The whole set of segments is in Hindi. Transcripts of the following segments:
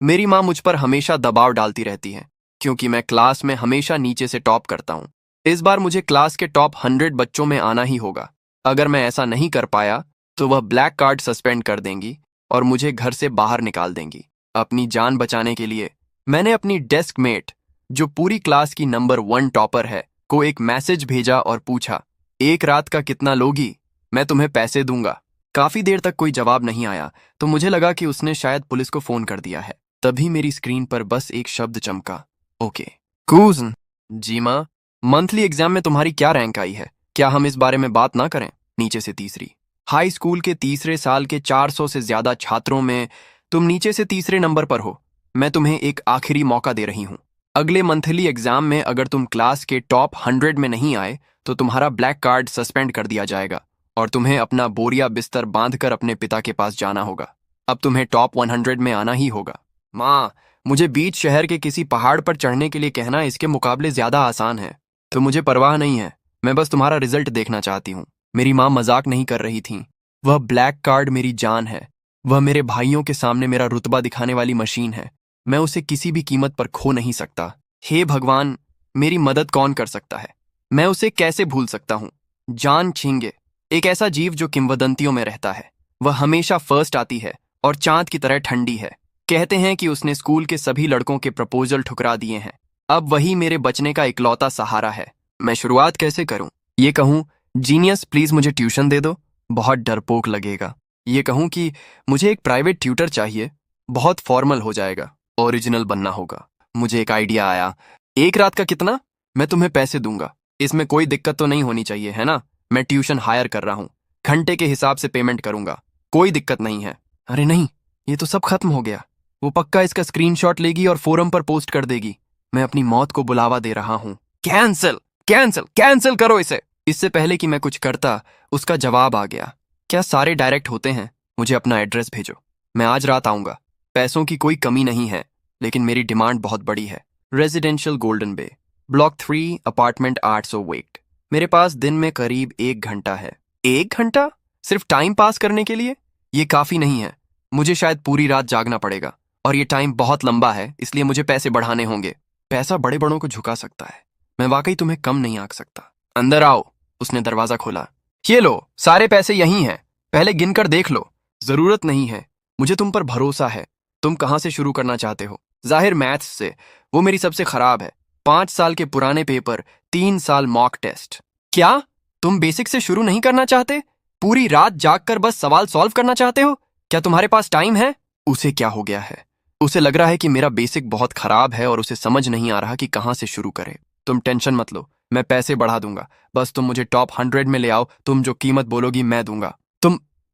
मेरी माँ मुझ पर हमेशा दबाव डालती रहती है क्योंकि मैं क्लास में हमेशा नीचे से टॉप करता हूँ। इस बार मुझे क्लास के टॉप 100 बच्चों में आना ही होगा। अगर मैं ऐसा नहीं कर पाया तो वह ब्लैक कार्ड सस्पेंड कर देंगी और मुझे घर से बाहर निकाल देंगी। अपनी जान बचाने के लिए मैंने अपनी डेस्क मेट, जो पूरी क्लास की नंबर 1 टॉपर है, को एक मैसेज भेजा और पूछा, एक रात का कितना लोगी? मैं तुम्हें पैसे दूंगा। काफी देर तक कोई जवाब नहीं आया तो मुझे लगा कि उसने शायद पुलिस को फोन कर दिया है। तभी मेरी स्क्रीन पर बस एक शब्द चमका, ओके। कूजन। जी माँ, मंथली एग्जाम में तुम्हारी क्या रैंक आई है? क्या हम इस बारे में बात ना करें? नीचे से तीसरी। हाई स्कूल के तीसरे साल के 400 से ज्यादा छात्रों में तुम नीचे से तीसरे नंबर पर हो। मैं तुम्हें एक आखिरी मौका दे रही हूँ। अगले मंथली एग्जाम में अगर तुम क्लास के टॉप 100 में नहीं आए तो तुम्हारा ब्लैक कार्ड सस्पेंड कर दिया जाएगा और तुम्हें अपना बोरिया बिस्तर बांधकर अपने पिता के पास जाना होगा। अब तुम्हें टॉप 100 में आना ही होगा। माँ, मुझे बीच शहर के किसी पहाड़ पर चढ़ने के लिए कहना इसके मुकाबले ज्यादा आसान है। तो मुझे परवाह नहीं है, मैं बस तुम्हारा रिजल्ट देखना चाहती हूँ। मेरी माँ मजाक नहीं कर रही थी। वह ब्लैक कार्ड मेरी जान है। वह मेरे भाइयों के सामने मेरा रुतबा दिखाने वाली मशीन है। मैं उसे किसी भी कीमत पर खो नहीं सकता। हे भगवान, मेरी मदद कौन कर सकता है? मैं उसे कैसे भूल सकता हूँ? जान छिंगे, एक ऐसा जीव जो किंवदंतियों में रहता है। वह हमेशा फर्स्ट आती है और चांद की तरह ठंडी है। कहते हैं कि उसने स्कूल के सभी लड़कों के प्रपोजल ठुकरा दिए हैं। अब वही मेरे बचने का इकलौता सहारा है। मैं शुरुआत कैसे करूं? ये कहूं, जीनियस प्लीज मुझे ट्यूशन दे दो? बहुत डरपोक लगेगा। ये कहूं कि मुझे एक प्राइवेट ट्यूटर चाहिए? बहुत फॉर्मल हो जाएगा। ओरिजिनल बनना होगा। मुझे एक आइडिया आया। एक रात का कितना? मैं तुम्हें पैसे दूंगा। इसमें कोई दिक्कत तो नहीं होनी चाहिए, है ना? मैं ट्यूशन हायर कर रहा हूँ, घंटे के हिसाब से पेमेंट करूंगा। कोई दिक्कत नहीं है। अरे नहीं, ये तो सब खत्म हो गया। वो पक्का इसका स्क्रीनशॉट लेगी और फोरम पर पोस्ट कर देगी। मैं अपनी मौत को बुलावा दे रहा हूँ। कैंसिल कैंसिल कैंसिल करो इसे। इससे पहले कि मैं कुछ करता, उसका जवाब आ गया। क्या सारे डायरेक्ट होते हैं? मुझे अपना एड्रेस भेजो, मैं आज रात आऊंगा। पैसों की कोई कमी नहीं है, लेकिन मेरी डिमांड बहुत बड़ी है। रेजिडेंशियल गोल्डन बे, ब्लॉक 3, अपार्टमेंट 800 वेक्ट। मेरे पास दिन में करीब 1 घंटा है। 1 घंटा सिर्फ टाइम पास करने के लिए? ये काफी नहीं है। मुझे शायद पूरी रात जागना पड़ेगा और ये टाइम बहुत लंबा है, इसलिए मुझे पैसे बढ़ाने होंगे। पैसा बड़े बड़ों को झुका सकता है। मैं वाकई तुम्हें कम नहीं आंक सकता। अंदर आओ। उसने दरवाजा खोला। ये लो, सारे पैसे यहीं हैं। पहले गिनकर देख लो। जरूरत नहीं है, मुझे तुम पर भरोसा है। तुम कहां से शुरू करना चाहते हो? जाहिर मैथ्स से। वो मेरी सबसे खराब है। 5 साल के पुराने पेपर, 3 साल मॉक टेस्ट। क्या तुम बेसिक से शुरू नहीं करना चाहते? पूरी रात जागकर बस सवाल सॉल्व करना चाहते हो? क्या तुम्हारे पास टाइम है? उसे क्या हो गया है? उसे लग रहा है कि मेरा बेसिक बहुत खराब है और उसे समझ नहीं आ रहा कि कहां से शुरू करे। तुम टेंशन मत लो, मैं पैसे बढ़ा दूंगा। बस तुम मुझे टॉप 100 में ले आओ। तुम जो कीमत बोलोगी मैं दूंगा।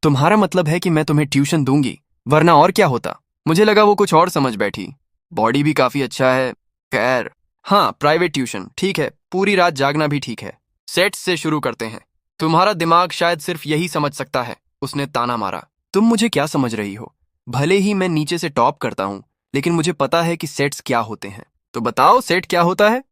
तुम्हारा मतलब है कि मैं तुम्हें ट्यूशन दूंगी? वरना और क्या होता? मुझे लगा वो कुछ और समझ बैठी। बॉडी भी काफी अच्छा है। खैर, हाँ, प्राइवेट ट्यूशन ठीक है। पूरी रात जागना भी ठीक है। सेट्स से शुरू करते हैं। तुम्हारा दिमाग शायद सिर्फ यही समझ सकता है। उसने ताना मारा। तुम मुझे क्या समझ रही हो? भले ही मैं नीचे से टॉप करता हूं, लेकिन मुझे पता है कि सेट्स क्या होते हैं। तो बताओ, सेट क्या होता है?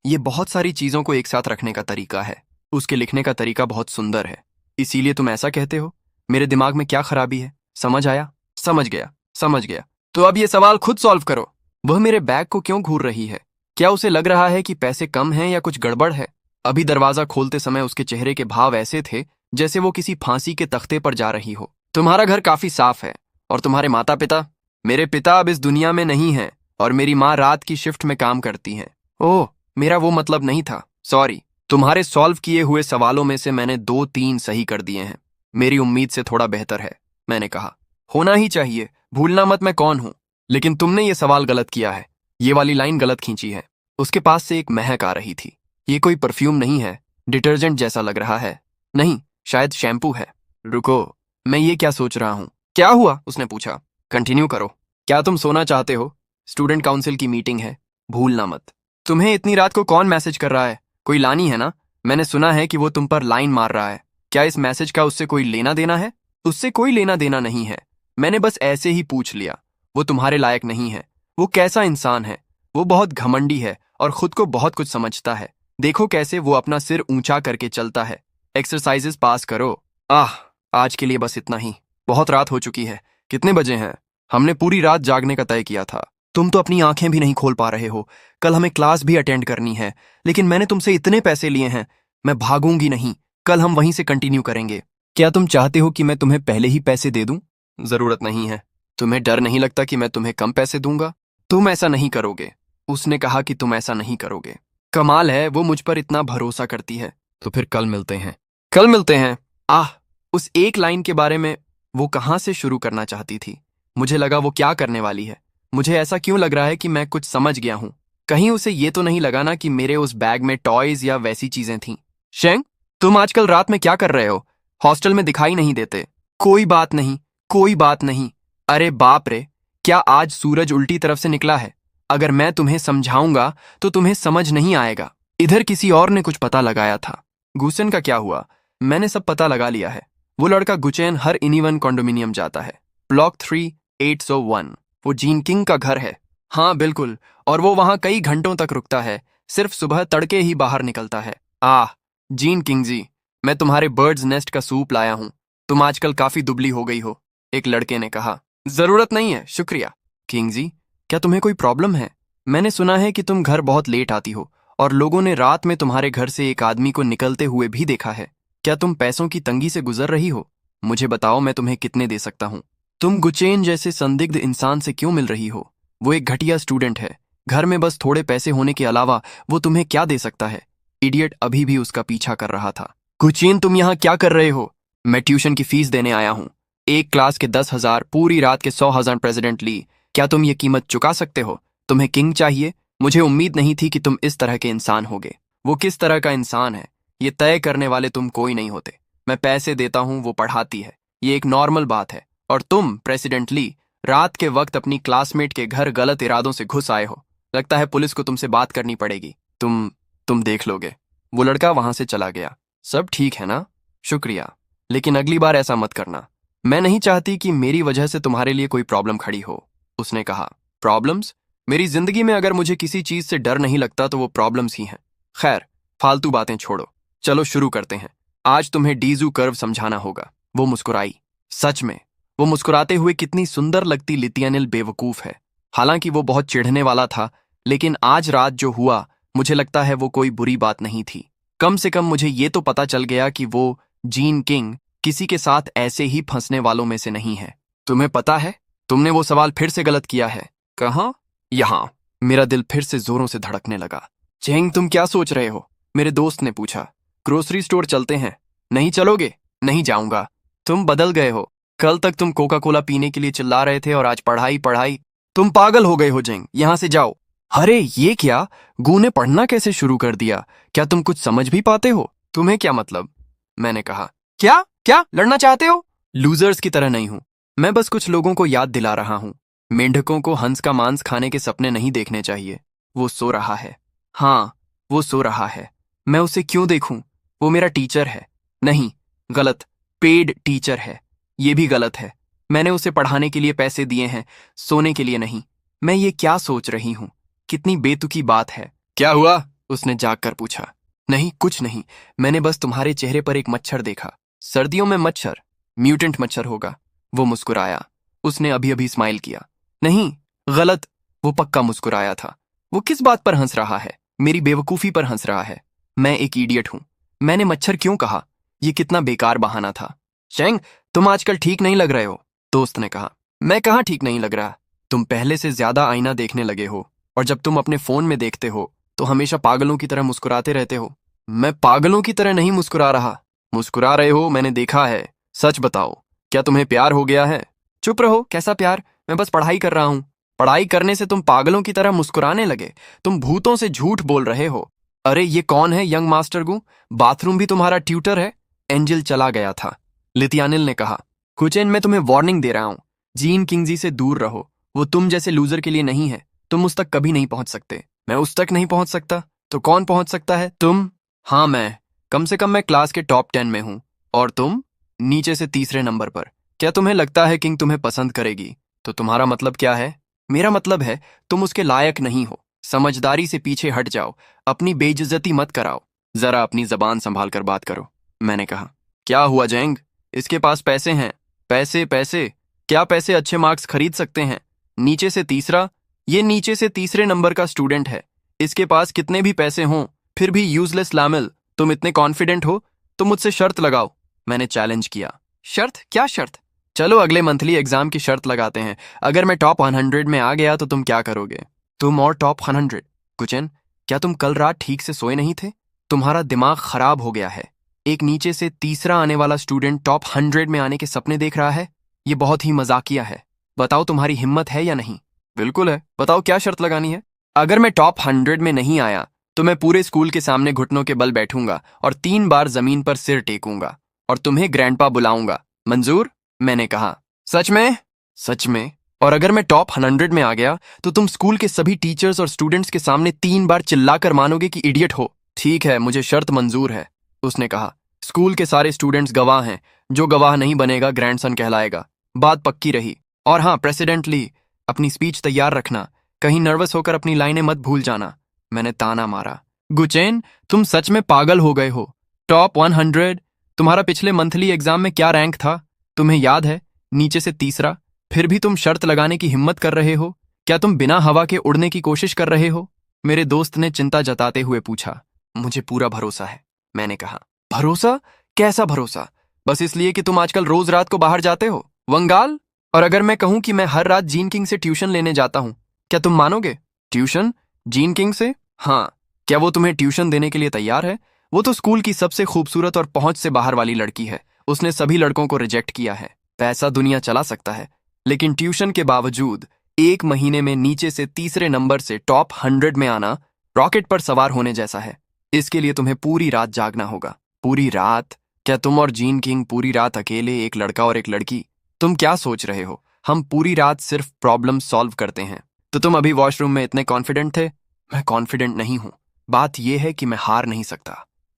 ये बहुत सारी चीजों को एक साथ रखने का तरीका है। उसके लिखने का तरीका बहुत सुंदर है, इसीलिए तुम ऐसा कहते हो। मेरे दिमाग में क्या खराबी है? समझ आया? समझ गया, समझ गया। तो अब ये सवाल खुद सॉल्व करो। वह मेरे बैग को क्यों घूर रही है? क्या उसे लग रहा है कि पैसे कम हैं या कुछ गड़बड़ है? अभी दरवाजा खोलते समय उसके चेहरे के भाव ऐसे थे जैसे वो किसी फांसी के तख्ते पर जा रही हो। तुम्हारा घर काफी साफ है। और तुम्हारे माता पिता? मेरे पिता अब इस दुनिया में नहीं हैं और मेरी माँ रात की शिफ्ट में काम करती हैं। ओह, मेरा वो मतलब नहीं था, सॉरी। तुम्हारे सॉल्व किए हुए सवालों में से मैंने 2-3 सही कर दिए हैं। मेरी उम्मीद से थोड़ा बेहतर है, मैंने कहा। होना ही चाहिए, भूलना मत मैं कौन हूं। लेकिन तुमने ये सवाल गलत किया है। ये वाली लाइन गलत खींची है। उसके पास से एक महक आ रही थी। ये कोई परफ्यूम नहीं है, डिटर्जेंट जैसा लग रहा है। नहीं, शायद शैम्पू है। रुको, मैं ये क्या सोच रहा हूं? क्या हुआ? उसने पूछा। कंटिन्यू करो। क्या तुम सोना चाहते हो? स्टूडेंट काउंसिल की मीटिंग है, भूलना मत। तुम्हें इतनी रात को कौन मैसेज कर रहा है? कोई लानी है ना? मैंने सुना है कि वो तुम पर लाइन मार रहा है। क्या इस मैसेज का उससे कोई लेना देना है? उससे कोई लेना देना नहीं है। मैंने बस ऐसे ही पूछ लिया। वो तुम्हारे लायक नहीं है। वो कैसा इंसान है? वो बहुत घमंडी है और खुद को बहुत कुछ समझता है। देखो कैसे वो अपना सिर ऊंचा करके चलता है। एक्सरसाइजेस पास करो। आज के लिए बस इतना ही। बहुत रात हो चुकी है। कितने बजे हैं? हमने पूरी रात जागने का तय किया था। तुम तो अपनी आंखें भी नहीं खोल पा रहे हो। कल हमें क्लास भी अटेंड करनी है, लेकिन मैंने तुमसे इतने पैसे लिए हैं। मैं भागूंगी नहीं, कल हम वहीं से कंटिन्यू करेंगे। क्या तुम चाहते हो कि मैं तुम्हें पहले ही पैसे दे दूं? जरूरत नहीं है। तुम्हें डर नहीं लगता कि मैं तुम्हें कम पैसे दूंगा? तुम ऐसा नहीं करोगे। उसने कहा कि तुम ऐसा नहीं करोगे। कमाल है, वो मुझ पर इतना भरोसा करती है। तो फिर कल मिलते हैं। कल मिलते हैं। आह, उस एक लाइन के बारे में वो कहाँ से शुरू करना चाहती थी। मुझे लगा वो क्या करने वाली है। मुझे ऐसा क्यों लग रहा है कि मैं कुछ समझ गया हूं। कहीं उसे ये तो नहीं लगा ना कि मेरे उस बैग में टॉयज या वैसी चीजें थीं। शेंग, तुम आजकल रात में क्या कर रहे हो? हॉस्टल में दिखाई नहीं देते। कोई बात नहीं, कोई बात नहीं। अरे बाप रे, क्या आज सूरज उल्टी तरफ से निकला है? अगर मैं तुम्हें समझाऊंगा तो तुम्हें समझ नहीं आएगा। इधर किसी और ने कुछ पता लगाया था। गुसेन का क्या हुआ? मैंने सब पता लगा लिया है। वो लड़का गुचेन हर इनिवन कॉन्डोमिनियम जाता है। ब्लॉक 3801। वो जीन किंग का घर है। हाँ बिल्कुल, और वो वहां कई घंटों तक रुकता है। सिर्फ सुबह तड़के ही बाहर निकलता है। आह, जीन किंग जी, मैं तुम्हारे बर्ड्स नेस्ट का सूप लाया हूं। तुम आजकल काफी दुबली हो गई हो, एक लड़के ने कहा। जरूरत नहीं है, शुक्रिया। किंग जी, क्या तुम्हें कोई प्रॉब्लम है? मैंने सुना है कि तुम घर बहुत लेट आती हो, और लोगों ने रात में तुम्हारे घर से एक आदमी को निकलते हुए भी देखा है। क्या तुम पैसों की तंगी से गुजर रही हो? मुझे बताओ, मैं तुम्हें कितने दे सकता हूँ। तुम गुचेन जैसे संदिग्ध इंसान से क्यों मिल रही हो? वो एक घटिया स्टूडेंट है। घर में बस थोड़े पैसे होने के अलावा वो तुम्हें क्या दे सकता है? इडियट अभी भी उसका पीछा कर रहा था। गुचेन, तुम यहाँ क्या कर रहे हो? मैं ट्यूशन की फीस देने आया हूँ। एक क्लास के 10,000, पूरी रात के 100,000 प्रेसिडेंट ली। क्या तुम ये कीमत चुका सकते हो? तुम्हें किंग चाहिए? मुझे उम्मीद नहीं थी कि तुम इस तरह के इंसान होगे। वो किस तरह का इंसान है, ये तय करने वाले तुम कोई नहीं होते। मैं पैसे देता हूँ, वो पढ़ाती है। ये एक नॉर्मल बात है। और तुम, प्रेसिडेंट ली, रात के वक्त अपनी क्लासमेट के घर गलत इरादों से घुस आए हो। लगता है पुलिस को तुमसे बात करनी पड़ेगी। तुम देख लोगे। वो लड़का वहां से चला गया। सब ठीक है ना? शुक्रिया, लेकिन अगली बार ऐसा मत करना। मैं नहीं चाहती कि मेरी वजह से तुम्हारे लिए कोई प्रॉब्लम खड़ी हो। उसने कहा। प्रॉब्लम्स? मेरी जिंदगी में अगर मुझे किसी चीज से डर नहीं लगता तो वो प्रॉब्लम्स ही हैं। खैर, फालतू बातें छोड़ो, चलो शुरू करते हैं। आज तुम्हें डीजू कर्व समझाना होगा। वो मुस्कुराई। सच में, वो मुस्कुराते हुए कितनी सुंदर लगती। लितियानिल बेवकूफ है। हालांकि वो बहुत चिढ़ने वाला था, लेकिन आज रात जो हुआ, मुझे लगता है वो कोई बुरी बात नहीं थी। कम से कम मुझे ये तो पता चल गया कि वो जीन किंग किसी के साथ ऐसे ही फंसने वालों में से नहीं है। तुम्हें पता है, तुमने वो सवाल फिर से गलत किया है। कहाँ? यहां। मेरा दिल फिर से जोरों से धड़कने लगा। चेंग, तुम क्या सोच रहे हो? मेरे दोस्त ने पूछा। ग्रोसरी स्टोर चलते हैं। नहीं चलोगे? नहीं जाऊंगा। तुम बदल गए हो। कल तक तुम कोका कोला पीने के लिए चिल्ला रहे थे और आज पढ़ाई पढ़ाई। तुम पागल हो गए हो जेंग, यहां से जाओ। अरे ये क्या? गू ने पढ़ना कैसे शुरू कर दिया? क्या तुम कुछ समझ भी पाते हो? तुम्हें क्या मतलब? मैंने कहा। क्या क्या लड़ना चाहते हो? लूजर्स की तरह नहीं हूं। मैं बस कुछ लोगों को याद दिला रहा हूं। मेंढकों को हंस का मांस खाने के सपने नहीं देखने चाहिए। वो सो रहा है। हाँ, वो सो रहा है। मैं उसे क्यों देखूं? वो मेरा टीचर है। नहीं, गलत। पेड टीचर है। ये भी गलत है। मैंने उसे पढ़ाने के लिए पैसे दिए हैं, सोने के लिए नहीं। मैं ये क्या सोच रही हूं? कितनी बेतुकी बात है। क्या हुआ? उसने जाग कर पूछा। नहीं, कुछ नहीं। मैंने बस तुम्हारे चेहरे पर एक मच्छर देखा। सर्दियों में मच्छर? म्यूटेंट मच्छर होगा। वो मुस्कुराया। उसने अभी अभी स्माइल किया। नहीं, गलत। वो पक्का मुस्कुराया था। वो किस बात पर हंस रहा है? मेरी बेवकूफी पर हंस रहा है। मैं एक इडियट हूं। मैंने मच्छर क्यों कहा? ये कितना बेकार बहाना था। शेंग, तुम आजकल ठीक नहीं लग रहे हो, दोस्त ने कहा। मैं कहाँ ठीक नहीं लग रहा? तुम पहले से ज्यादा आईना देखने लगे हो, और जब तुम अपने फोन में देखते हो तो हमेशा पागलों की तरह मुस्कुराते रहते हो। मैं पागलों की तरह नहीं मुस्कुरा रहा। मुस्कुरा रहे हो, मैंने देखा है। सच बताओ, क्या तुम्हें प्यार हो गया है? चुप रहो, कैसा प्यार? मैं बस पढ़ाई कर रहा हूं। पढ़ाई करने से तुम पागलों की तरह मुस्कुराने लगे? तुम भूतों से झूठ बोल रहे हो। अरे ये कौन है यंग मास्टर गू? बाथरूम भी तुम्हारा ट्यूटर है? एंजल चला गया था। लितियानिल ने कहा। कुचेन, मैं तुम्हें वार्निंग दे रहा हूं। जीन किंगजी से दूर रहो। वो तुम जैसे लूजर के लिए नहीं है। तुम उस तक कभी नहीं पहुंच सकते। मैं उस तक नहीं पहुंच सकता? तो कौन पहुंच सकता है? तुम। हाँ, मैं। कम से कम मैं क्लास के टॉप 10 में हूं। और तुम? नीचे से तीसरे नंबर पर। क्या तुम्हें लगता है किंग तुम्हें पसंद करेगी? तो तुम्हारा मतलब क्या है? मेरा मतलब है, तुम उसके लायक नहीं हो। समझदारी से पीछे हट जाओ। अपनी बेइज्जती मत कराओ। जरा अपनी जबान संभाल कर बात करो, मैंने कहा। क्या हुआ जेंग? इसके पास पैसे हैं। पैसे पैसे? क्या पैसे अच्छे मार्क्स खरीद सकते हैं? नीचे से तीसरा, ये नीचे से तीसरे नंबर का स्टूडेंट है। इसके पास कितने भी पैसे हों, फिर भी यूजलेस लामिल। तुम इतने कॉन्फिडेंट हो तो मुझसे शर्त लगाओ। मैंने चैलेंज किया। शर्त? क्या शर्त? चलो अगले मंथली एग्जाम की शर्त लगाते हैं। अगर मैं टॉप 100 में आ गया तो तुम क्या करोगे? तुम और टॉप 100? गुचेन, क्या तुम कल रात ठीक से सोए नहीं थे? तुम्हारा दिमाग खराब हो गया है। एक नीचे से तीसरा आने वाला स्टूडेंट टॉप 100 में आने के सपने देख रहा है। ये बहुत ही मजाकिया है। बताओ तुम्हारी हिम्मत है या नहीं? बिल्कुल है। बताओ क्या शर्त लगानी है? अगर मैं टॉप 100 में नहीं आया तो मैं पूरे स्कूल के सामने घुटनों के बल बैठूंगा और 3 बार जमीन पर सिर टेकूंगा और तुम्हें ग्रैंडपा बुलाऊंगा। मंजूर? मैंने कहा। सच में? सच में। और अगर मैं टॉप 100 में आ गया तो तुम स्कूल के सभी टीचर्स और स्टूडेंट्स के सामने 3 बार चिल्लाकर मानोगे कि इडियट हो। ठीक है, मुझे शर्त मंजूर है, उसने कहा। स्कूल के सारे स्टूडेंट्स गवाह हैं। जो गवाह नहीं बनेगा ग्रैंडसन कहलाएगा। बात पक्की रही। और हाँ, प्रेसिडेंट ली, अपनी स्पीच तैयार रखना। कहीं नर्वस होकर अपनी लाइनें मत भूल जाना। मैंने ताना मारा। गुचेन, तुम सच में पागल हो गए हो। टॉप 100? तुम्हारा पिछले मंथली एग्जाम में क्या रैंक था? तुम्हें याद है? नीचे से तीसरा। फिर भी तुम शर्त लगाने की हिम्मत कर रहे हो? क्या तुम बिना हवा के उड़ने की कोशिश कर रहे हो? मेरे दोस्त ने चिंता जताते हुए पूछा। मुझे पूरा भरोसा है, मैंने कहा। भरोसा? कैसा भरोसा? बस इसलिए कि तुम आजकल रोज रात को बाहर जाते हो, वंगाल। और अगर मैं कहूं कि मैं हर रात जीन किंग से ट्यूशन लेने जाता हूं, क्या तुम मानोगे? ट्यूशन? जीन किंग से? हाँ। क्या वो तुम्हें ट्यूशन देने के लिए तैयार है? वो तो स्कूल की सबसे खूबसूरत और पहुंच से बाहर वाली लड़की है। उसने सभी लड़कों को रिजेक्ट किया है। पैसा दुनिया चला सकता है, लेकिन ट्यूशन के बावजूद 1 महीने में नीचे से तीसरे नंबर से टॉप 100 में आना रॉकेट पर सवार होने जैसा है। इसके लिए तुम्हें पूरी रात जागना होगा। पूरी रात? क्या तुम और जीन किंग पूरी रात अकेले, एक लड़का और एक लड़की? तुम क्या सोच रहे हो? हम पूरी रात सिर्फ प्रॉब्लम सॉल्व करते हैं। तो तुम अभी वॉशरूम में इतने कॉन्फिडेंट थे। मैं कॉन्फिडेंट नहीं हूं। बात यह है कि मैं हार नहीं सकता,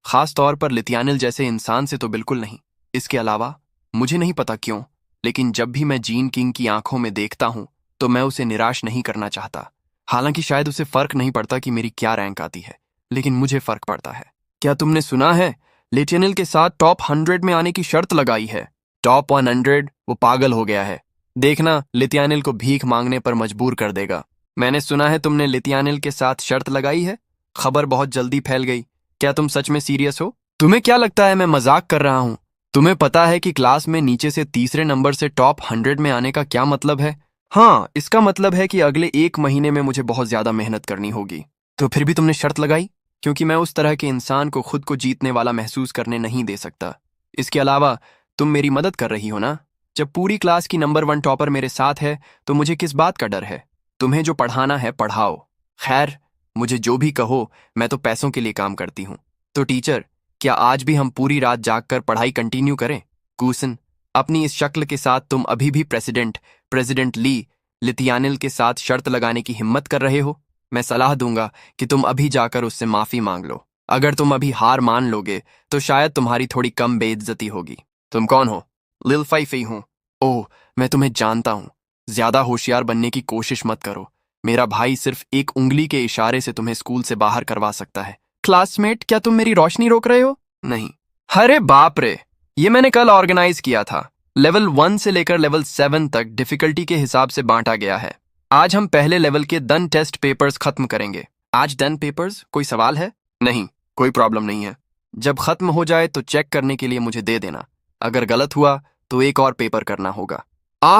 खास तौर पर लिथियानिल जैसे इंसान से तो बिल्कुल नहीं। इसके अलावा मुझे नहीं पता क्यों, लेकिन जब भी मैं जीन किंग की आंखों में देखता हूं तो मैं उसे निराश नहीं करना चाहता। हालांकि शायद उसे फर्क नहीं पड़ता कि मेरी क्या रैंक आती है, लेकिन मुझे फर्क पड़ता है। क्या तुमने सुना है? लिथियानिल के साथ टॉप 100 में आने की शर्त लगाई है। टॉप 100? वो पागल हो गया है। देखना, लिथियानिल को भीख मांगने पर मजबूर कर देगा। मैंने सुना है तुमने लिथियानिल के साथ शर्त लगाई है। खबर बहुत जल्दी फैल गई। क्या तुम सच में सीरियस हो? तुम्हें क्या लगता है मैं मजाक कर रहा हूं? तुम्हें पता है कि क्लास में नीचे से तीसरे नंबर से टॉप 100 में आने का क्या मतलब है? हाँ, इसका मतलब है कि अगले 1 महीने में मुझे बहुत ज्यादा मेहनत करनी होगी। तो फिर भी तुमने शर्त लगाई? क्योंकि मैं उस तरह के इंसान को खुद को जीतने वाला महसूस करने नहीं दे सकता। इसके अलावा तुम मेरी मदद कर रही हो ना? जब पूरी क्लास की नंबर 1 टॉपर मेरे साथ है तो मुझे किस बात का डर है? तुम्हें जो पढ़ाना है पढ़ाओ। खैर, मुझे जो भी कहो, मैं तो पैसों के लिए काम करती हूँ। तो टीचर, क्या आज भी हम पूरी रात जागकर पढ़ाई कंटिन्यू करें? कूसन, अपनी इस शक्ल के साथ तुम अभी भी प्रेसिडेंट ली लिथियानिल के साथ शर्त लगाने की हिम्मत कर रहे हो? मैं सलाह दूंगा कि तुम अभी जाकर उससे माफी मांग लो। अगर तुम अभी हार मान लोगे तो शायद तुम्हारी थोड़ी कम बेइज्जती होगी। तुम कौन हो? लिल फाई हूं। ओह, मैं तुम्हें जानता हूं। ज्यादा होशियार बनने की कोशिश मत करो। मेरा भाई सिर्फ एक उंगली के इशारे से तुम्हें स्कूल से बाहर करवा सकता है। क्लासमेट, क्या तुम मेरी रोशनी रोक रहे हो? नहीं। अरे बाप रे, ये मैंने कल ऑर्गेनाइज किया था। लेवल 1 से लेकर लेवल 7 तक डिफिकल्टी के हिसाब से बांटा गया है। आज हम पहले लेवल के डन टेस्ट पेपर्स खत्म करेंगे। आज डन पेपर्स? कोई सवाल है? नहीं, कोई प्रॉब्लम नहीं है। जब खत्म हो जाए तो चेक करने के लिए मुझे दे देना। अगर गलत हुआ तो एक और पेपर करना होगा।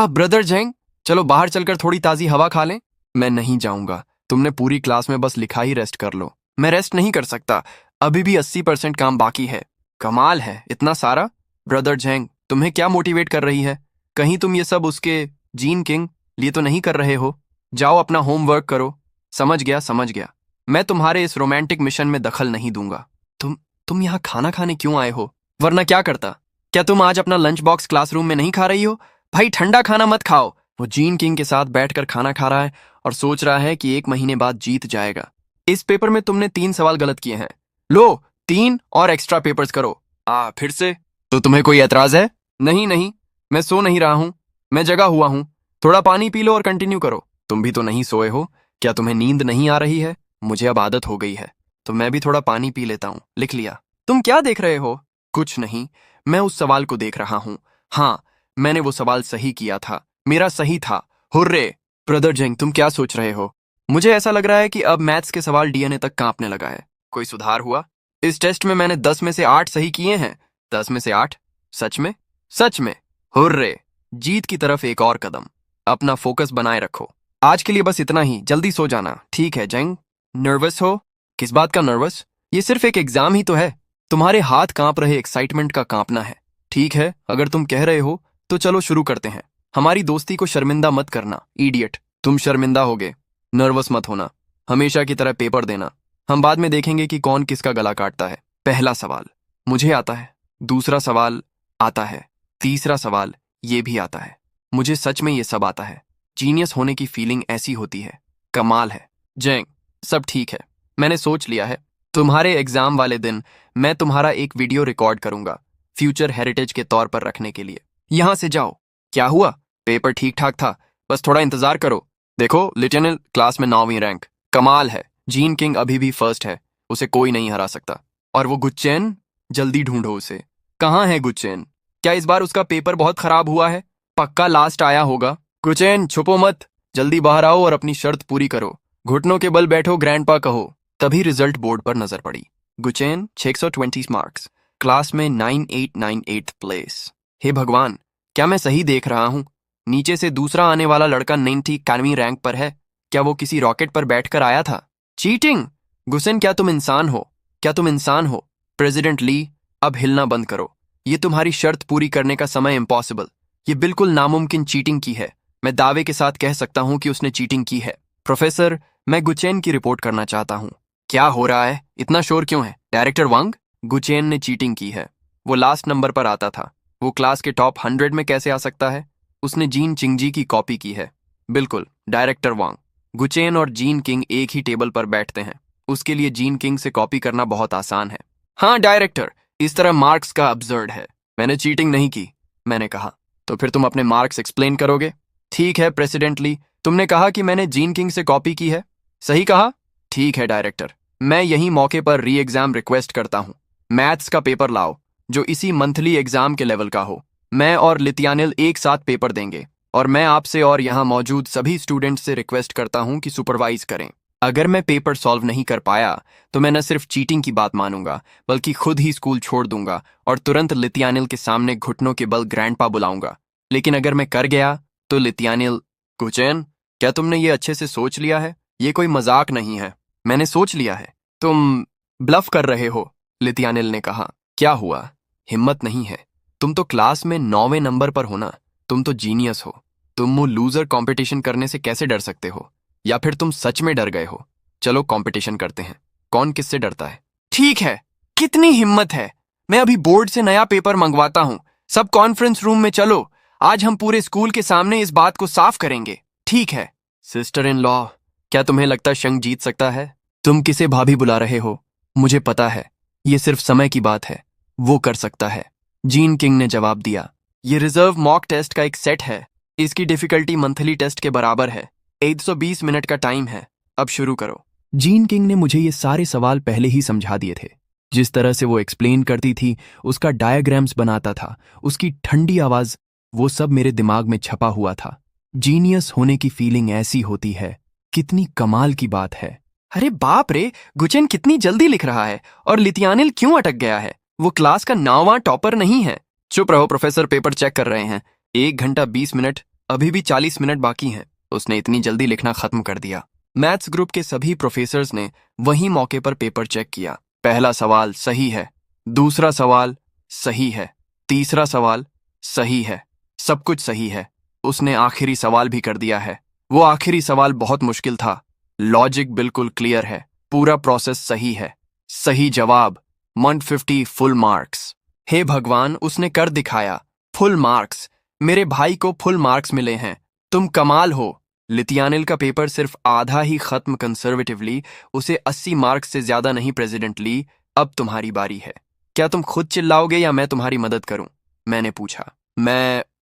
ब्रदर जेंग, चलो बाहर चलकर थोड़ी ताजी हवा खा लें। मैं नहीं जाऊंगा। तुमने पूरी क्लास में बस लिखा ही रेस्ट कर लो। मैं रेस्ट नहीं कर सकता। अभी भी 80% काम बाकी है। कमाल है, इतना सारा? ब्रदर जेंग, तुम्हें क्या मोटिवेट कर रही है? कहीं तुम ये सब उसके जीन किंग लिए तो नहीं कर रहे हो? जाओ अपना होमवर्क करो। समझ गया, समझ गया। मैं तुम्हारे इस रोमांटिक मिशन में दखल नहीं दूंगा। तुम यहाँ खाना खाने क्यों आए हो? वरना क्या करता? क्या तुम आज अपना लंच बॉक्स क्लासरूम में नहीं खा रही हो? भाई, ठंडा खाना मत खाओ। वो जीन किंग के साथ बैठकर खाना खा रहा है और सोच रहा है कि 1 महीने बाद जीत जाएगा। इस पेपर में तुमने 3 सवाल गलत किए हैं। लो, 3 और एक्स्ट्रा पेपर्स करो। फिर से? तो तुम्हें कोई एतराज है? नहीं नहीं, मैं सो नहीं रहा हूं, मैं जगा हुआ हूं। थोड़ा पानी पी लो और कंटिन्यू करो। तुम भी तो नहीं सोए हो। क्या तुम्हें नींद नहीं आ रही है? मुझे अब आदत हो गई है, तो मैं भी थोड़ा पानी पी लेता हूं। लिख लिया। तुम क्या देख रहे हो? कुछ नहीं, मैं उस सवाल को देख रहा हूं। हाँ, मैंने वो सवाल सही किया था। मेरा सही था। हुर्रे। ब्रदर जेंग, तुम क्या सोच रहे हो? मुझे ऐसा लग रहा है कि अब मैथ्स के सवाल डीएनए तक कांपने लगा है। कोई सुधार हुआ? इस टेस्ट में मैंने 10 में से 8 सही किए हैं। 10 में से 8? सच में? सच में। हुर्रे। जीत की तरफ एक और कदम। अपना फोकस बनाए रखो। आज के लिए बस इतना ही, जल्दी सो जाना, ठीक है जेंग? नर्वस हो? किस बात का नर्वस? ये सिर्फ एक एग्जाम ही तो है। तुम्हारे हाथ कांप रहे एक्साइटमेंट का कांपना है। ठीक है, अगर तुम कह रहे हो तो चलो शुरू करते हैं। हमारी दोस्ती को शर्मिंदा मत करना, इडियट। तुम शर्मिंदा होगे। नर्वस मत होना। हमेशा की तरह पेपर देना। हम बाद में देखेंगे कि कौन किसका गला काटता है। पहला सवाल मुझे आता है। दूसरा सवाल आता है। तीसरा सवाल ये भी आता है। मुझे सच में ये सब आता है। जीनियस होने की फीलिंग ऐसी होती है। कमाल है। जेंग, सब ठीक है। मैंने सोच लिया है। तुम्हारे एग्जाम वाले दिन मैं तुम्हारा एक वीडियो रिकॉर्ड करूंगा, फ्यूचर हेरिटेज के तौर पर रखने के लिए। यहां से जाओ। क्या हुआ? पेपर ठीक ठाक था, बस थोड़ा इंतजार करो। देखो, लिटियनल क्लास में 9वीं रैंक। कमाल है। जीन किंग अभी भी फर्स्ट है, उसे कोई नहीं हरा सकता। और वो गुच्चैन, जल्दी ढूंढो उसे। कहाँ है गुच्चैन? क्या इस बार उसका पेपर बहुत खराब हुआ है? पक्का लास्ट आया होगा। गुच्चैन, छुपो मत, जल्दी बाहर आओ और अपनी शर्त पूरी करो। घुटनों के बल बैठो, ग्रैंडपा कहो। तभी रिजल्ट बोर्ड पर नजर पड़ी। गुचैन 620 मार्क्स, क्लास में 9898th प्लेस। हे भगवान, क्या मैं सही देख रहा हूं? नीचे से दूसरा आने वाला लड़का 91वीं रैंक पर है। क्या वो किसी रॉकेट पर बैठकर आया था? चीटिंग! गुसेन, क्या तुम इंसान हो? क्या तुम इंसान हो? प्रेसिडेंट ली, अब हिलना बंद करो। ये तुम्हारी शर्त पूरी करने का समय इम्पॉसिबल। ये बिल्कुल नामुमकिन चीटिंग की है। मैं दावे के साथ कह सकता हूं कि उसने चीटिंग की है। प्रोफेसर, मैं गुचैन की रिपोर्ट करना चाहता हूं। क्या हो रहा है? इतना शोर क्यों है? डायरेक्टर वांग, गुचैन ने चीटिंग की है। वो लास्ट नंबर पर आता था। वो क्लास के टॉप 100 में कैसे आ सकता है? उसने जीन चिंगजी की कॉपी की है। बिल्कुल, डायरेक्टर वांग। गुचैन और जीन किंग एक ही टेबल पर बैठते हैं। उसके लिए जीन किंग से कॉपी करना बहुत आसान है। हाँ डायरेक्टर, इस तरह मार्क्स का अब्सर्ड है। मैंने चीटिंग नहीं की, मैंने कहा। तो फिर तुम अपने मार्क्स एक्सप्लेन करोगे? ठीक है प्रेसिडेंटली, तुमने कहा कि मैंने जीन किंग से कॉपी की है। सही कहा? ठीक है डायरेक्टर, मैं यही मौके पर री एग्जाम रिक्वेस्ट करता हूं। मैथ्स का पेपर लाओ, जो इसी मंथली एग्जाम के लेवल का हो। मैं और लितियानिल एक साथ पेपर देंगे, और मैं आपसे और यहाँ मौजूद सभी स्टूडेंट्स से रिक्वेस्ट करता हूं कि सुपरवाइज करें। अगर मैं पेपर सॉल्व नहीं कर पाया तो मैं न सिर्फ चीटिंग की बात मानूंगा, बल्कि खुद ही स्कूल छोड़ दूंगा और तुरंत लितियानिल के सामने घुटनों के बल ग्रैंडपा बुलाऊंगा। लेकिन अगर मैं कर गया तो लितियानिल। गुचैन, क्या तुमने ये अच्छे से सोच लिया है? ये कोई मजाक नहीं है। मैंने सोच लिया है। तुम ब्लफ कर रहे हो, लितियानिल ने कहा। क्या हुआ? हिम्मत नहीं है? तुम तो क्लास में 9वें नंबर पर हो ना। तुम तो जीनियस हो। तुम वो लूजर कंपटीशन करने से कैसे डर सकते हो? या फिर तुम सच में डर गए हो? चलो कंपटीशन करते हैं, कौन किससे डरता है। ठीक है, कितनी हिम्मत है। मैं अभी बोर्ड से नया पेपर मंगवाता हूं। सब कॉन्फ्रेंस रूम में चलो। आज हम पूरे स्कूल के सामने इस बात को साफ करेंगे। ठीक है। सिस्टर इन लॉ, क्या तुम्हें लगता शंख जीत सकता है? तुम किसे भाभी बुला रहे हो? मुझे पता है, ये सिर्फ समय की बात है। वो कर सकता है। जीन किंग ने जवाब दिया। ये रिजर्व मॉक टेस्ट का एक सेट है। इसकी डिफिकल्टी मंथली टेस्ट के बराबर है। 120 मिनट का टाइम है। अब शुरू करो। जीन किंग ने मुझे ये सारे सवाल पहले ही समझा दिए थे। जिस तरह से वो एक्सप्लेन करती थी, उसका डायग्राम्स बनाता था, उसकी ठंडी आवाज, वो सब मेरे दिमाग में छपा हुआ था। जीनियस होने की फीलिंग ऐसी होती है। कितनी कमाल की बात है। अरे बाप रे, गुचेन कितनी जल्दी लिख रहा है, और लितियानिल क्यों अटक गया है? वो क्लास का 9वां टॉपर नहीं है। चुप रहो प्रोफेसर, पेपर चेक कर रहे हैं। 1 घंटा 20 मिनट, अभी भी 40 मिनट बाकी हैं। उसने इतनी जल्दी लिखना खत्म कर दिया। मैथ्स ग्रुप के सभी प्रोफेसर्स ने वही मौके पर पेपर चेक किया। पहला सवाल सही है, दूसरा सवाल सही है, तीसरा सवाल सही है, सब कुछ सही है। उसने आखिरी सवाल भी कर दिया है। वो आखिरी सवाल बहुत मुश्किल था। लॉजिक बिल्कुल क्लियर है, पूरा प्रोसेस सही है। सही जवाब 150 फुल मार्क्स। हे भगवान, उसने कर दिखाया। Full marks. मेरे भाई को फुल मार्क्स मिले हैं। तुम कमाल हो। लितियानिल का पेपर सिर्फ आधा ही खत्म कंजर्वेटिवली, उसे 80 मार्क्स से ज्यादा नहीं प्रेसिडेंट ली। अब तुम्हारी बारी है। क्या तुम खुद चिल्लाओगे या मैं तुम्हारी मदद करूं? मैंने पूछा।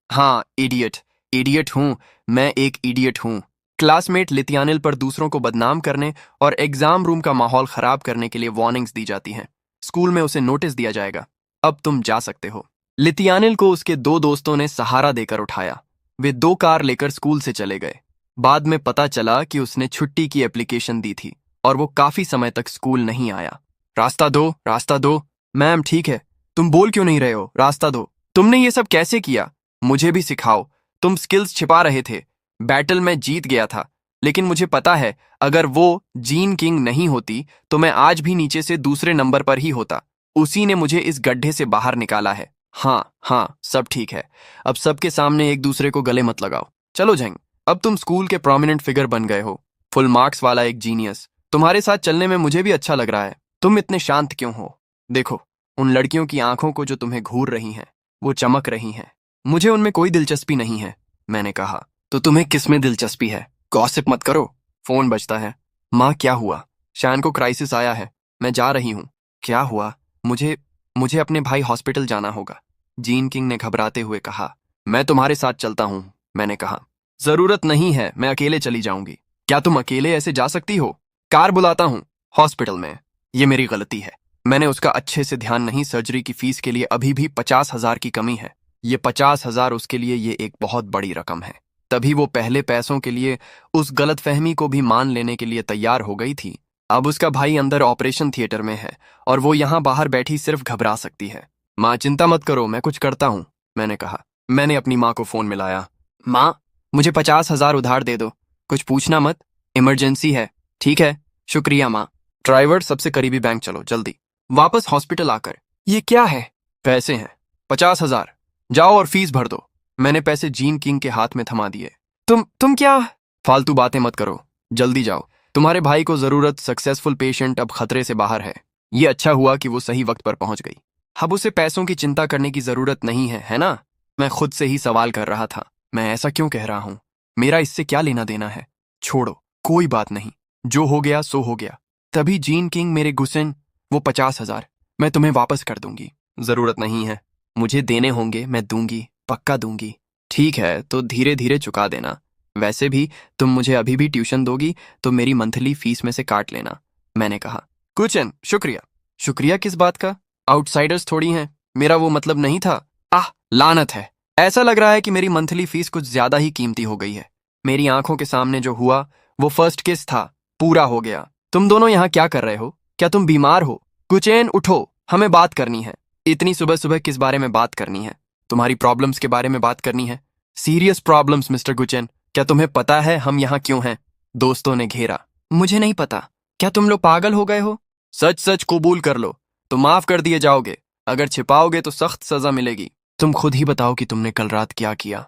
हाँ, इडियट। इडियट हूं, मैं एक इडियट हूं। क्लासमेट लितियानिल पर दूसरों को बदनाम करने और एग्जाम रूम का माहौल खराब करने के लिए वार्निंग्स दी जाती हैं। स्कूल में उसे नोटिस दिया जाएगा। अब तुम जा सकते हो। लितियानिल को उसके 2 दोस्तों ने सहारा देकर उठाया। वे 2 कार लेकर स्कूल से चले गए। बाद में पता चला कि उसने छुट्टी की एप्लीकेशन दी थी और वो काफी समय तक स्कूल नहीं आया। रास्ता दो, रास्ता दो। मैम ठीक है, तुम बोल क्यों नहीं रहे हो? रास्ता दो। तुमने ये सब कैसे किया? मुझे भी सिखाओ। तुम स्किल्स छिपा रहे थे। बैटल में जीत गया था, लेकिन मुझे पता है अगर वो जीन किंग नहीं होती तो मैं आज भी नीचे से दूसरे नंबर पर ही होता। उसी ने मुझे इस गड्ढे से बाहर निकाला है। हाँ हाँ, सब ठीक है। अब सबके सामने एक दूसरे को गले मत लगाओ। चलो जेंग, अब तुम स्कूल के प्रोमिनेंट फिगर बन गए हो, फुल मार्क्स वाला एक जीनियस। तुम्हारे साथ चलने में मुझे भी अच्छा लग रहा है। तुम इतने शांत क्यों हो? देखो, उन लड़कियों की आंखों को जो तुम्हें घूर रही हैं, वो चमक रही हैं। मुझे उनमें कोई दिलचस्पी नहीं है, मैंने कहा। तो तुम्हें किसमें दिलचस्पी है? गॉसिप मत करो। फोन बजता है। माँ, क्या हुआ? शान को क्राइसिस आया है, मैं जा रही हूँ। क्या हुआ? मुझे मुझे अपने भाई हॉस्पिटल जाना होगा, जीन किंग ने घबराते हुए कहा। मैं तुम्हारे साथ चलता हूँ, मैंने कहा। जरूरत नहीं है, मैं अकेले चली जाऊंगी। क्या तुम अकेले ऐसे जा सकती हो? कार बुलाता हूँ। हॉस्पिटल में? ये मेरी गलती है। मैंने उसका अच्छे से ध्यान नहीं। सर्जरी की फीस के लिए अभी भी 50,000 की कमी है। ये 50,000 उसके लिए ये एक बहुत बड़ी रकम है। तभी वो पहले पैसों के लिए उस गलतफहमी को भी मान लेने के लिए तैयार हो गई थी। अब उसका भाई अंदर ऑपरेशन थिएटर में है और वो यहाँ बाहर बैठी सिर्फ घबरा सकती है। माँ चिंता मत करो, मैं कुछ करता हूँ, मैंने कहा। मैंने अपनी माँ को फोन मिलाया। माँ, मुझे 50,000 उधार दे दो। कुछ पूछना मत, इमरजेंसी है। ठीक है, शुक्रिया माँ। ड्राइवर, सबसे करीबी बैंक चलो, जल्दी। वापस हॉस्पिटल आकर, ये क्या है? पैसे हैं, 50,000। जाओ और फीस भर दो। मैंने पैसे जीन किंग के हाथ में थमा दिए। तुम क्या? फालतू बातें मत करो, जल्दी जाओ। तुम्हारे भाई को जरूरत। सक्सेसफुल पेशेंट अब खतरे से बाहर है। ये अच्छा हुआ कि वो सही वक्त पर पहुंच गई। अब उसे पैसों की चिंता करने की जरूरत नहीं है ना? मैं खुद से ही सवाल कर रहा था, मैं ऐसा क्यों कह रहा हूं? मेरा इससे क्या लेना देना है? छोड़ो, कोई बात नहीं। जो हो गया सो हो गया। तभी जीन किंग मेरे गुस्सेन, वो 50,000 मैं तुम्हें वापस कर दूंगी। जरूरत नहीं है, मुझे देने होंगे, मैं दूंगी, पक्का दूंगी। ठीक है, तो धीरे धीरे चुका देना। वैसे भी तुम मुझे अभी भी ट्यूशन दोगी तो मेरी मंथली फीस में से काट लेना, मैंने कहा। कुचन, शुक्रिया। शुक्रिया किस बात का? आउटसाइडर्स थोड़ी हैं, मेरा वो मतलब नहीं था। आह, लानत है। ऐसा लग रहा है कि मेरी मंथली फीस कुछ ज्यादा ही कीमती हो गई है। मेरी आंखों के सामने जो हुआ वो फर्स्ट किस था, पूरा हो गया। तुम दोनों यहाँ क्या कर रहे हो? क्या तुम बीमार हो? कुचैन, उठो, हमें बात करनी है। इतनी सुबह सुबह किस बारे में बात करनी है? तुम्हारी प्रॉब्लम्स के बारे में बात करनी है। सीरियस प्रॉब्लम्स मिस्टर गुचैन। क्या तुम्हें पता है हम यहाँ क्यों हैं? दोस्तों ने घेरा। मुझे नहीं पता। क्या तुम लोग पागल हो गए हो? सच सच कबूल कर लो तो माफ कर दिए जाओगे, अगर छिपाओगे तो सख्त सजा मिलेगी। तुम खुद ही बताओ कि तुमने कल रात क्या किया।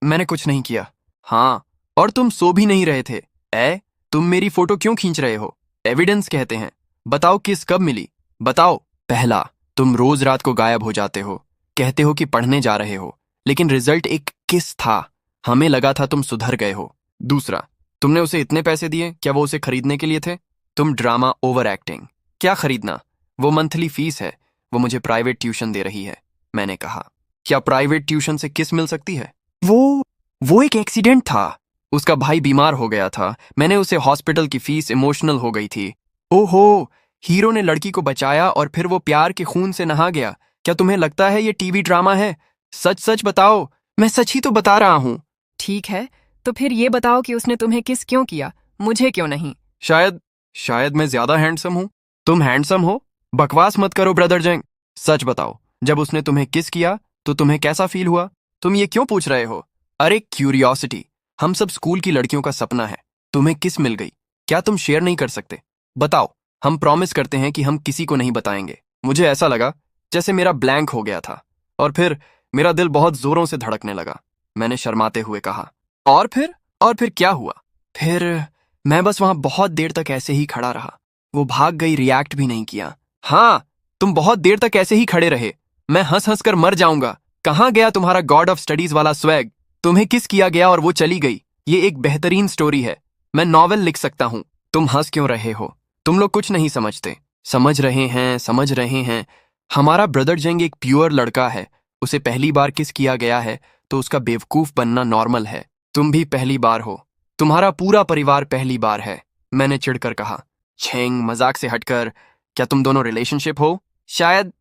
मैंने कुछ नहीं किया। हाँ, और तुम सो भी नहीं रहे थे। तुम मेरी फोटो क्यों खींच रहे हो? एविडेंस कहते हैं। बताओ किस कब मिली? बताओ। पहला, तुम रोज रात को गायब हो जाते हो, कहते हो कि पढ़ने जा रहे हो, लेकिन रिजल्ट एक किस था। हमें लगा था तुम सुधर गए हो। दूसरा, तुमने उसे इतने पैसे दिए, क्या वो उसे खरीदने के लिए थे? तुम ड्रामा, ओवर एक्टिंग। क्या खरीदना? वो मंथली फीस है, वो मुझे प्राइवेट ट्यूशन दे रही है, मैंने कहा। क्या प्राइवेट ट्यूशन से किस मिल सकती है? वो एक एक्सीडेंट था। उसका भाई बीमार हो गया था, मैंने उसे हॉस्पिटल की फीस, इमोशनल हो गई थी। ओहो, हीरो ने लड़की को बचाया और फिर वो प्यार के खून से नहा गया। क्या तुम्हें लगता है ये टीवी ड्रामा है? सच सच बताओ। मैं सच ही तो बता रहा हूँ। ठीक है, तो फिर ये बताओ कि उसने तुम्हें किस क्यों किया, मुझे क्यों नहीं? शायद मैं ज्यादा हैंडसम हूँ। तुम हैंडसम हो? बकवास मत करो ब्रदर जेंग। सच बताओ, जब उसने तुम्हें किस किया तो तुम्हें कैसा फील हुआ? तुम ये क्यों पूछ रहे हो? अरे क्यूरियोसिटी, हम सब स्कूल की लड़कियों का सपना है। तुम्हें किस मिल गई? क्या तुम शेयर नहीं कर सकते? बताओ, हम प्रॉमिस करते हैं कि हम किसी को नहीं बताएंगे। मुझे ऐसा लगा जैसे मेरा ब्लैंक हो गया था और फिर मेरा दिल बहुत जोरों से धड़कने लगा। मैंने शर्माते हुए कहा। और फिर क्या हुआ? फिर मैं बस वहां बहुत देर तक ऐसे ही खड़ा रहा। वो भाग गई, रिएक्ट भी नहीं किया। हाँ, तुम बहुत देर तक ऐसे ही खड़े रहे। मैं हंस हंस कर मर जाऊंगा। कहाँ गया तुम्हारा गॉड ऑफ स्टडीज वाला स्वैग? तुम्हें किस किया गया और वो चली गई। ये एक बेहतरीन स्टोरी है, मैं नॉवेल लिख सकता हूँ। तुम हंस क्यों रहे हो? तुम लोग कुछ नहीं समझते। समझ रहे हैं, समझ रहे हैं। हमारा ब्रदर जेंग एक प्योर लड़का है। उसे पहली बार किस किया गया है तो उसका बेवकूफ बनना नॉर्मल है। तुम भी पहली बार हो, तुम्हारा पूरा परिवार पहली बार है, मैंने चिढ़कर कहा। छेंग, मजाक से हटकर, क्या तुम दोनों रिलेशनशिप हो? शायद,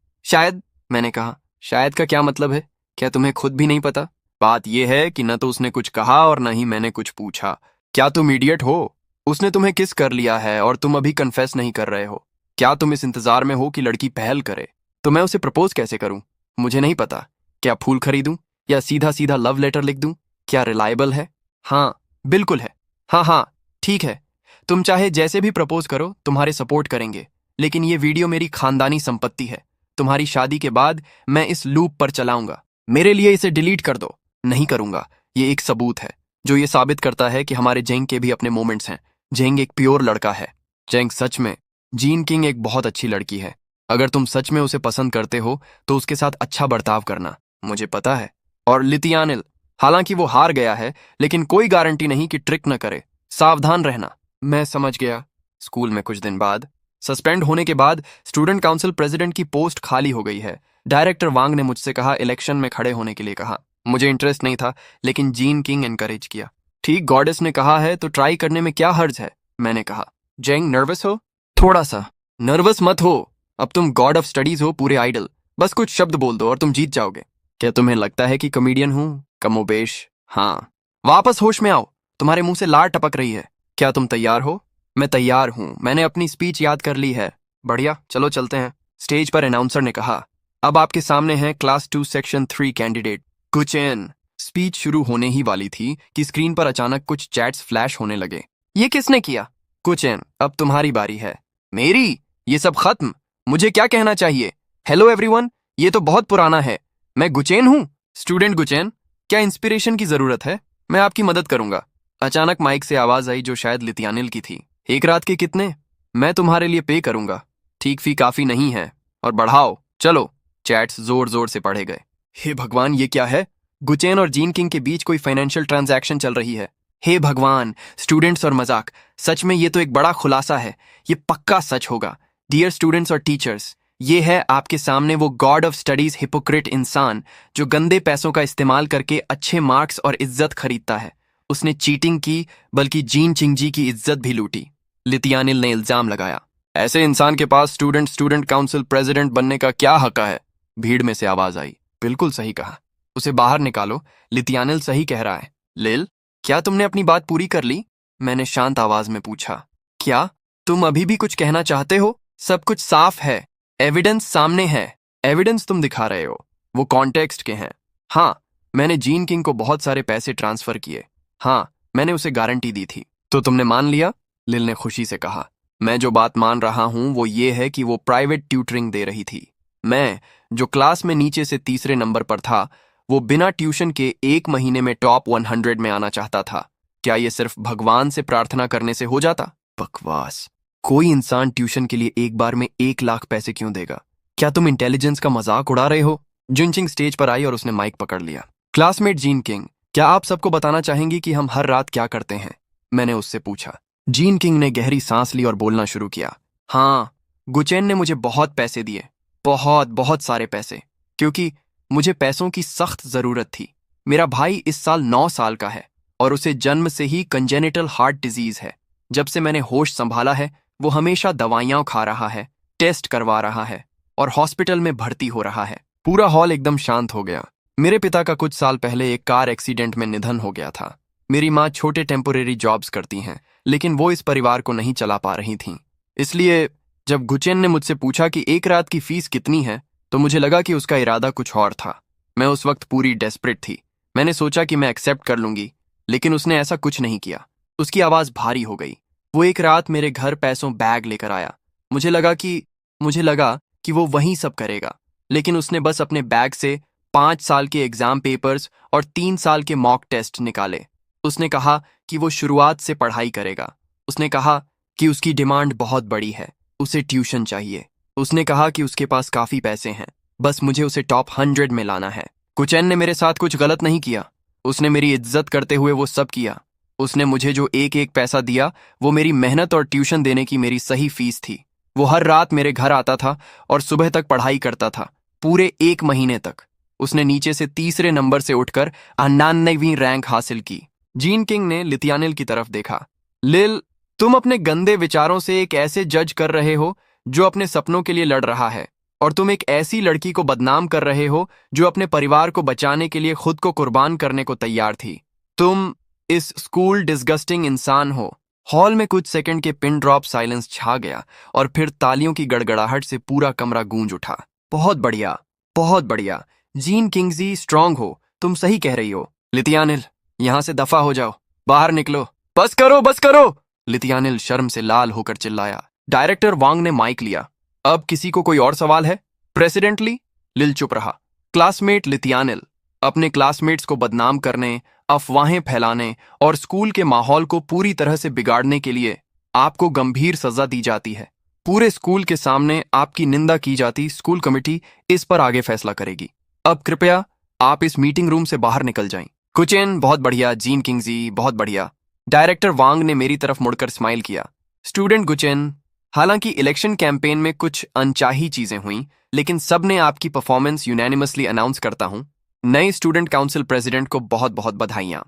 मैंने कहा। शायद का क्या मतलब है? क्या तुम्हें खुद भी नहीं पता? बात यह है कि न तो उसने कुछ कहा और न ही मैंने कुछ पूछा। क्या तुम इडियट हो? उसने तुम्हें किस कर लिया है और तुम अभी कन्फेस नहीं कर रहे हो? क्या तुम इस इंतजार में हो कि लड़की पहल करे? तो मैं उसे प्रपोज कैसे करूं? मुझे नहीं पता। क्या फूल खरीदूं या सीधा सीधा लव लेटर लिख दूं? क्या रिलायबल है? हाँ, बिल्कुल है। हाँ हाँ, ठीक है। तुम चाहे जैसे भी प्रपोज करो, तुम्हारे सपोर्ट करेंगे। लेकिन ये वीडियो मेरी खानदानी संपत्ति है। तुम्हारी शादी के बाद मैं इस लूप पर चलाऊंगा। मेरे लिए इसे डिलीट कर दो। नहीं करूंगा। ये एक सबूत है जो ये साबित करता है कि हमारे जेंग के भी अपने मोमेंट्स हैं। जेंग एक प्योर लड़का है। जेंग सच में, जीन किंग एक बहुत अच्छी लड़की है। अगर तुम सच में उसे पसंद करते हो तो उसके साथ अच्छा बर्ताव करना। मुझे पता है। और लितियानिल, हालांकि वो हार गया है, लेकिन कोई गारंटी नहीं कि ट्रिक न करे। सावधान रहना। मैं समझ गया। स्कूल में कुछ दिन बाद, सस्पेंड होने के बाद, स्टूडेंट काउंसिल प्रेसिडेंट की पोस्ट खाली हो गई है। डायरेक्टर वांग ने मुझसे कहा, इलेक्शन में खड़े होने के लिए कहा। मुझे इंटरेस्ट नहीं था, लेकिन जीन किंग एनकरेज किया। ठीक, गॉडेस ने कहा है तो ट्राई करने में क्या हर्ज है? मैंने कहा। जेंग, नर्वस हो? थोड़ा सा। नर्वस मत हो। अब तुम गॉड ऑफ स्टडीज हो, पूरे आइडल। बस कुछ शब्द बोल दो और तुम जीत जाओगे। क्या तुम्हें लगता है कि कॉमेडियन हूं? कमोबेश, हाँ। वापस होश में आओ। तुम्हारे मुंह से लार टपक रही है। क्या तुम तैयार हो? मैं तैयार हूं। मैंने अपनी स्पीच याद कर ली है। बढ़िया, चलो चलते हैं। स्टेज पर अनाउंसर ने कहा, अब आपके सामने है क्लास 2 सेक्शन 3 कैंडिडेट गुचेन। स्पीच शुरू होने ही वाली थी कि स्क्रीन पर अचानक कुछ चैट्स फ्लैश होने लगे। ये किसने किया? गुचेन, अब तुम्हारी बारी है। मेरी? ये सब खत्म। मुझे क्या कहना चाहिए? हेलो एवरीवन, ये तो बहुत पुराना है। मैं गुचेन हूं। स्टूडेंट गुचेन, क्या इंस्पिरेशन की जरूरत है? मैं आपकी मदद करूंगा। अचानक माइक से आवाज आई जो शायद लितियानिल की थी। एक रात के कितने? मैं तुम्हारे लिए पे करूंगा। ठीक फी काफी नहीं है। और बढ़ाओ, चलो। चैट्स जोर जोर से पढ़े गए। हे भगवान, ये क्या है? गुचेन और जीन किंग के बीच कोई फाइनेंशियल ट्रांजैक्शन चल रही है। हे भगवान, स्टूडेंट्स और मजाक। सच में ये तो एक बड़ा खुलासा है। ये पक्का सच होगा। डियर स्टूडेंट्स और टीचर्स, ये है आपके सामने वो गॉड ऑफ स्टडीज हिपोक्रेट इंसान जो गंदे पैसों का इस्तेमाल करके अच्छे मार्क्स और इज्जत खरीदता है। उसने चीटिंग की, बल्कि जीन चिंगजी की इज्जत भी लूटी। लितियानिल ने इल्जाम लगाया। ऐसे इंसान के पास स्टूडेंट काउंसिल प्रेसिडेंट बनने का क्या हक है? भीड़ में से आवाज आई, बिल्कुल सही कहा। उसे बाहर निकालो। लितियानिल सही कह रहा है। लिल, क्या तुमने अपनी बात पूरी कर ली? मैंने शांत आवाज में पूछा। क्या तुम अभी भी कुछ कहना चाहते हो? सब कुछ साफ है। एविडेंस सामने है। एविडेंस तुम दिखा रहे हो, वो कॉन्टेक्स्ट के हैं। हाँ, मैंने जीन किंग को बहुत सारे पैसे ट्रांसफर किए। हाँ, मैंने उसे गारंटी दी थी। तो तुमने मान लिया? लिल ने खुशी से कहा। मैं जो बात मान रहा हूं वो ये है कि वो प्राइवेट ट्यूटरिंग दे रही थी। मैं, जो क्लास में नीचे से तीसरे नंबर पर था, वो बिना ट्यूशन के 1 महीने में टॉप 100 में आना चाहता था। क्या ये सिर्फ भगवान से प्रार्थना करने से हो जाता? बकवास। कोई इंसान ट्यूशन के लिए एक बार में 1 लाख पैसे क्यों देगा? क्या तुम इंटेलिजेंस का मजाक उड़ा रहे हो? जुनचिंग स्टेज पर आई और उसने माइक पकड़ लिया। क्लासमेट जीन किंग, क्या आप सबको बताना चाहेंगी कि हम हर रात क्या करते हैं? मैंने उससे पूछा। जीन किंग ने गहरी सांस ली और बोलना शुरू किया। हाँ, गुचेन ने मुझे बहुत पैसे दिए। बहुत बहुत सारे पैसे। क्योंकि मुझे पैसों की सख्त जरूरत थी। मेरा भाई इस साल 9 साल का है और उसे जन्म से ही कंजेनिटल हार्ट डिजीज है। जब से मैंने होश संभाला है, वो हमेशा दवाइयां खा रहा है, टेस्ट करवा रहा है और हॉस्पिटल में भर्ती हो रहा है। पूरा हॉल एकदम शांत हो गया। मेरे पिता का कुछ साल पहले एक कार एक्सीडेंट में निधन हो गया था। मेरी माँ छोटे टेम्पोरेरी जॉब्स करती हैं, लेकिन वो इस परिवार को नहीं चला पा रही थीं। इसलिए जब गुचेन ने मुझसे पूछा कि एक रात की फीस कितनी है, तो मुझे लगा कि उसका इरादा कुछ और था। मैं उस वक्त पूरी डेस्परेट थी। मैंने सोचा कि मैं एक्सेप्ट कर लूंगी, लेकिन उसने ऐसा कुछ नहीं किया। उसकी आवाज भारी हो गई। वो एक रात मेरे घर पैसों बैग लेकर आया। मुझे लगा कि वो वहीं सब करेगा, लेकिन उसने बस अपने बैग से 5 साल के एग्जाम पेपर्स और 3 साल के मॉक टेस्ट निकाले। उसने कहा कि वो शुरुआत से पढ़ाई करेगा। उसने कहा कि उसकी डिमांड बहुत बड़ी है, उसे ट्यूशन चाहिए। उसने कहा कि उसके पास काफी पैसे हैं, बस मुझे उसे टॉप 100 में लाना है। गुचेन ने मेरे साथ कुछ गलत नहीं किया। उसने मेरी इज्जत करते हुए वो सब किया। उसने मुझे जो एक एक पैसा दिया, वो मेरी मेहनत और ट्यूशन देने की मेरी सही फीस थी। वो हर रात मेरे घर आता था और सुबह तक पढ़ाई करता था, पूरे 1 महीने तक। उसने नीचे से तीसरे नंबर से उठकर 99वीं रैंक हासिल की। जीन किंग ने लितियानिल की तरफ देखा। लिल, तुम अपने गंदे विचारों से एक ऐसे जज कर रहे हो जो अपने सपनों के लिए लड़ रहा है। और तुम एक ऐसी लड़की को बदनाम कर रहे हो जो अपने परिवार को बचाने के लिए खुद को कुर्बान करने को तैयार थी। तुम इस स्कूल डिस्गस्टिंग इंसान हो। हॉल में कुछ सेकंड के पिन ड्रॉप साइलेंस छा गया और फिर तालियों की गड़गड़ाहट से पूरा कमरा गूंज उठा। बहुत बढ़िया, बहुत बढ़िया। जीन किंग्जी, स्ट्रांग हो, तुम सही कह रही हो। लितियानिल, यहां से दफा हो जाओ, बाहर निकलो। बस करो, बस करो, लितियानिल शर्म से लाल होकर चिल्लाया। डायरेक्टर वांग ने माइक लिया। अब किसी को कोई और सवाल है? प्रेसिडेंटली लिल चुप रहा। क्लासमेट लितियानिल, अपने क्लासमेट्स को बदनाम करने, अफवाहें फैलाने और स्कूल के माहौल को पूरी तरह से बिगाड़ने के लिए आपको गंभीर सजा दी जाती है। पूरे स्कूल के सामने आपकी निंदा की जाती। स्कूल कमेटी इस पर आगे फैसला करेगी। अब कृपया आप इस मीटिंग रूम से बाहर निकल जाएं। कुचेन, बहुत बढ़िया। जीन किंग्जी, बहुत बढ़िया। डायरेक्टर वांग ने मेरी तरफ मुड़कर स्माइल किया। स्टूडेंट गुचेन, हालांकि इलेक्शन कैंपेन में कुछ अनचाही चीजें हुई, लेकिन सबने आपकी परफॉर्मेंस यूनैनिमसली अनाउंस करता हूं। नए स्टूडेंट काउंसिल प्रेसिडेंट को बहुत बहुत बधाइयां।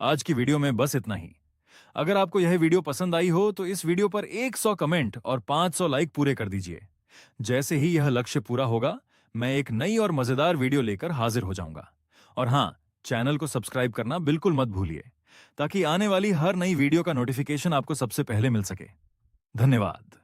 आज की वीडियो में बस इतना ही। अगर आपको यह वीडियो पसंद आई हो तो इस वीडियो पर 100 कमेंट और 500 लाइक पूरे कर दीजिए। जैसे ही यह लक्ष्य पूरा होगा, मैं एक नई और मजेदार वीडियो लेकर हाजिर हो जाऊंगा। और हाँ, चैनल को सब्सक्राइब करना बिल्कुल मत भूलिए, ताकि आने वाली हर नई वीडियो का नोटिफिकेशन आपको सबसे पहले मिल सके। धन्यवाद।